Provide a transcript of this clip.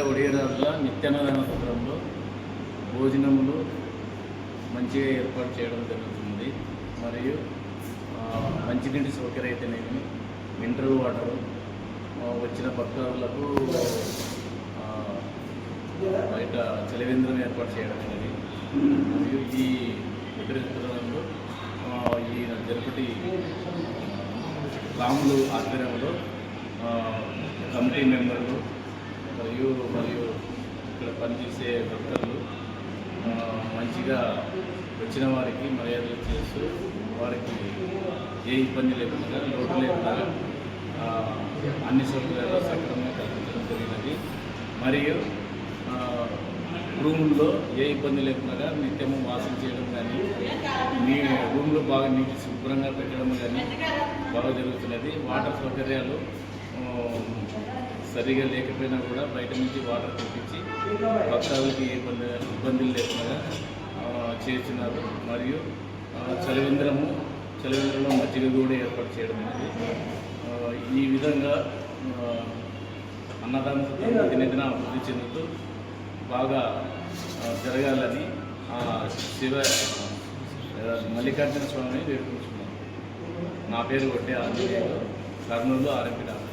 ఒడియరాజుల నిత్యాన్నదాన సత్రంలో భోజనములు మంచిగా ఏర్పాటు చేయడం జరుగుతుంది. మరియు మంచినీటి సౌకర్యం అయితేనేమి, మినరల్ వాటరు వచ్చిన భక్తులకు బయట చలివేంద్రం ఏర్పాటు చేయడం అనేది. మరియు ఈ ఉత్తరంలో ఈ జరుపటి రాములు ఆధ్వర్యంలో కమిటీ మెంబర్లు మరియు ఇక్కడ పనిచేసే భక్తులు మంచిగా వచ్చిన వారికి మర్యాదలు చేస్తూ వారికి ఏ ఇబ్బంది లేకుండా, లోటు లేకుండా అన్ని సౌకర్యాలు సక్రమంగా కల్పించడం జరిగినది. మరియు రూముల్లో ఏ ఇబ్బంది లేకుండా నిత్యము వాసం చేయడం కానీ, రూమ్లో బాగా నీటి శుభ్రంగా పెట్టడం కానీ బాగా జరుగుతున్నది. వాటర్ సౌకర్యాలు సరిగా లేకపోయినా కూడా బయట నుంచి వాటర్ తెప్పించి భక్తులకి ఏ ఇబ్బందులు లేకుండా చేస్తున్నారు. మరియు చలివేంద్రంలో మజ్జిగ కూడా ఏర్పాటు చేయడం అనేది. ఈ విధంగా అన్నదాన సత్రం దినదిన అభివృద్ధి చెందుతూ బాగా జరగాలని మల్లికార్జున స్వామిని వేడుకుంటున్నాను. నా పేరు కొట్టే ఆంజనేయులు, కర్నూలు ఆర్ఎంపీ డాక్టర్.